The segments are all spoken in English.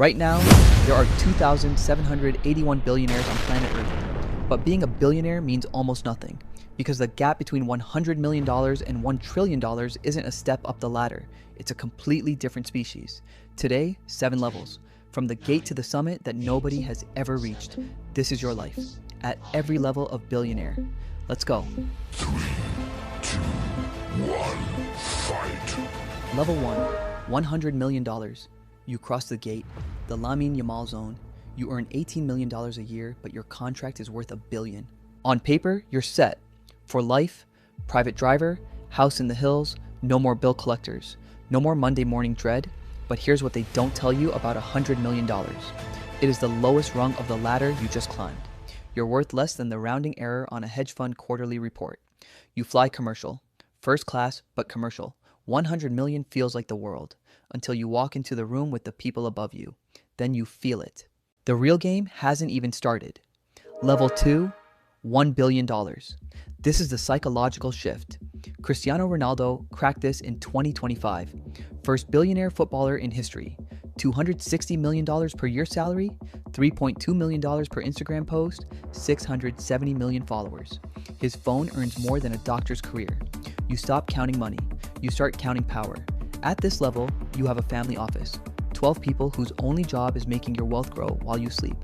Right now, there are 2,781 billionaires on planet Earth. But being a billionaire means almost nothing, because the gap between $100 million and $1 trillion isn't a step up the ladder. It's a completely different species. Today, 7 levels. From the gate to the summit that nobody has ever reached. This is your life. At every level of billionaire. Let's go. 3, 2, 1, fight. Level 1, $100 million. You cross the gate, the Lamine Yamal zone. You earn $18 million a year, but your contract is worth $1 billion. On paper, you're set. For life, private driver, house in the hills, no more bill collectors, no more Monday morning dread. But here's what they don't tell you about $100 million. It is the lowest rung of the ladder you just climbed. You're worth less than the rounding error on a hedge fund quarterly report. You fly commercial. First class, but commercial. 100 million feels like the world, until you walk into the room with the people above you. Then you feel it. The real game hasn't even started. Level 2, $1 billion. This is the psychological shift. Cristiano Ronaldo cracked this in 2025. First billionaire footballer in history. $260 million per year salary, $3.2 million per Instagram post, 670 million followers. His phone earns more than a doctor's career. You stop counting money. You start counting power. At this level, you have a family office. 12 people whose only job is making your wealth grow while you sleep.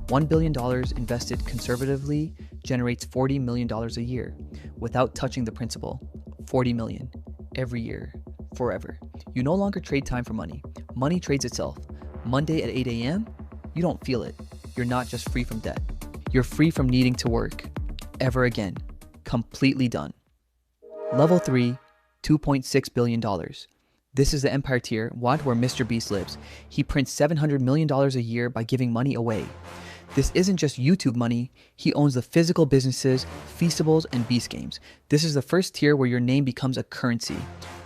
$1 billion invested conservatively generates $40 million a year without touching the principal. $40 million every year, forever. You no longer trade time for money. Money trades itself. Monday at 8 a.m., you don't feel it. You're not just free from debt. You're free from needing to work ever again. Completely done. Level 3, $2.6 billion. This is the Empire tier, where MrBeast lives. He prints $700 million a year by giving money away. This isn't just YouTube money. He owns the physical businesses, Feastables, and Beast Games. This is the first tier where your name becomes a currency.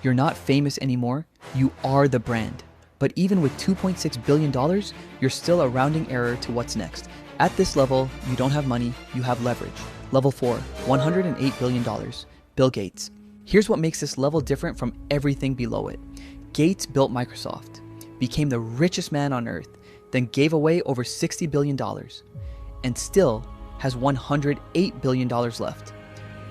You're not famous anymore. You are the brand. But even with $2.6 billion, you're still a rounding error to what's next. At this level, you don't have money, you have leverage. Level 4, $108 billion. Bill Gates. Here's what makes this level different from everything below it. Gates built Microsoft, became the richest man on earth, then gave away over $60 billion, and still has $108 billion left.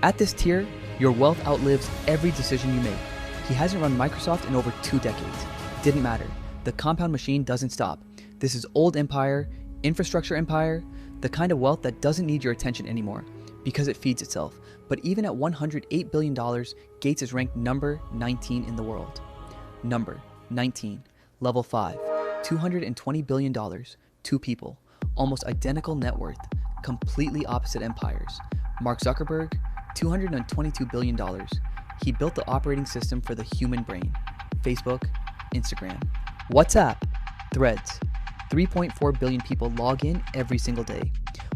At this tier, your wealth outlives every decision you make. He hasn't run Microsoft in over 2 decades. Didn't matter. The compound machine doesn't stop. This is old empire, infrastructure empire, the kind of wealth that doesn't need your attention anymore because it feeds itself. But even at $108 billion, Gates is ranked number 19 in the world. Number 19, level 5, $220 billion, 2 people, almost identical net worth, completely opposite empires. Mark Zuckerberg, $222 billion. He built the operating system for the human brain. Facebook, Instagram, WhatsApp, Threads. 3.4 billion people log in every single day.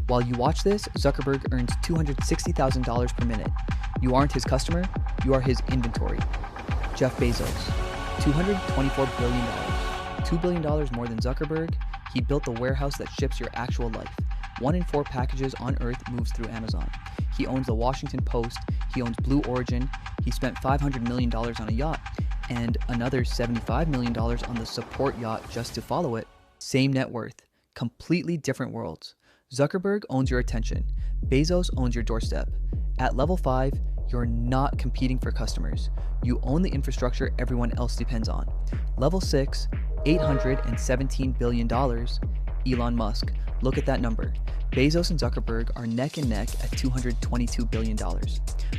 While you watch this, Zuckerberg earns $260,000 per minute. You aren't his customer, you are his inventory. Jeff Bezos, $224 billion. $2 billion more than Zuckerberg. He built the warehouse that ships your actual life. 1 in 4 packages on Earth moves through Amazon. He owns the Washington Post. He owns Blue Origin. He spent $500 million on a yacht and another $75 million on the support yacht just to follow it. Same net worth, completely different worlds. Zuckerberg owns your attention. Bezos owns your doorstep. At level 5, you're not competing for customers. You own the infrastructure everyone else depends on. Level 6, $817 billion. Elon Musk. Look at that number. Bezos and Zuckerberg are neck and neck at $222 billion.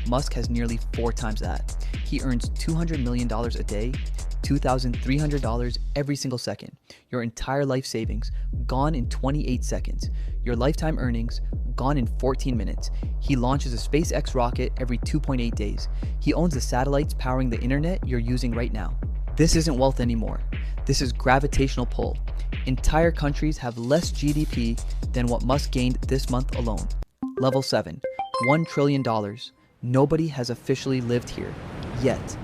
Musk has nearly 4 times that. He earns $200 million a day, $2,300 every single second. Your entire life savings, gone in 28 seconds. Your lifetime earnings, gone in 14 minutes. He launches a SpaceX rocket every 2.8 days. He owns the satellites powering the internet you're using right now. This isn't wealth anymore. This is gravitational pull. Entire countries have less GDP than what Musk gained this month alone. Level 7, $1 trillion. Nobody has officially lived here, yet.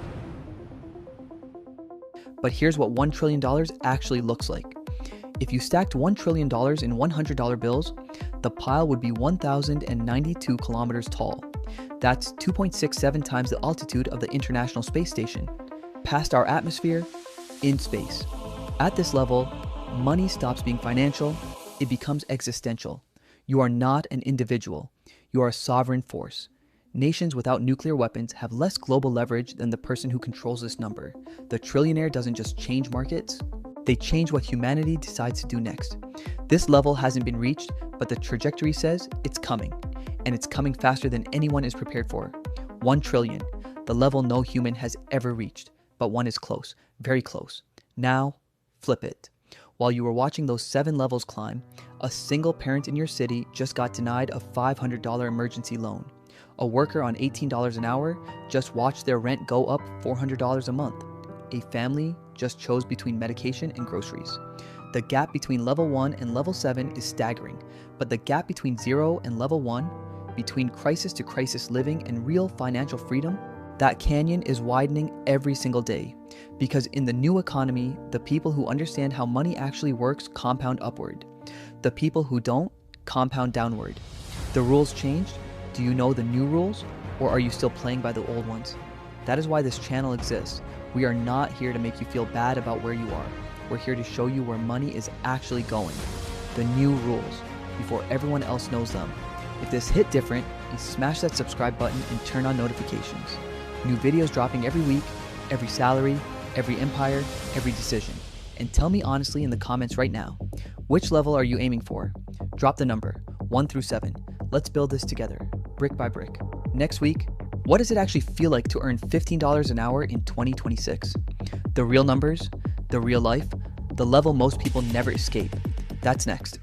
But here's what $1 trillion actually looks like. If you stacked $1 trillion in $100 bills, the pile would be 1,092 kilometers tall. That's 2.67 times the altitude of the International Space Station. Past our atmosphere, in space. At this level, money stops being financial, it becomes existential. You are not an individual. You are a sovereign force. Nations without nuclear weapons have less global leverage than the person who controls this number. The trillionaire doesn't just change markets, they change what humanity decides to do next. This level hasn't been reached, but the trajectory says it's coming, and it's coming faster than anyone is prepared for. 1 trillion, the level no human has ever reached, but one is close, very close. Now, flip it. While you were watching those 7 levels climb, a single parent in your city just got denied a $500 emergency loan. A worker on $18 an hour just watched their rent go up $400 a month. A family just chose between medication and groceries. The gap between level 1 and level 7 is staggering, but the gap between 0 and level 1, between crisis to crisis living and real financial freedom, that canyon is widening every single day. Because in the new economy, the people who understand how money actually works compound upward. The people who don't compound downward. The rules changed. Do you know the new rules, or are you still playing by the old ones? That is why this channel exists. We are not here to make you feel bad about where you are. We're here to show you where money is actually going. The new rules, before everyone else knows them. If this hit different, you smash that subscribe button and turn on notifications. New videos dropping every week, every salary, every empire, every decision. And tell me honestly in the comments right now, which level are you aiming for? Drop the number, 1 through 7. Let's build this together, brick by brick. Next week, what does it actually feel like to earn $15 an hour in 2026? The real numbers, the real life, the level most people never escape. That's next.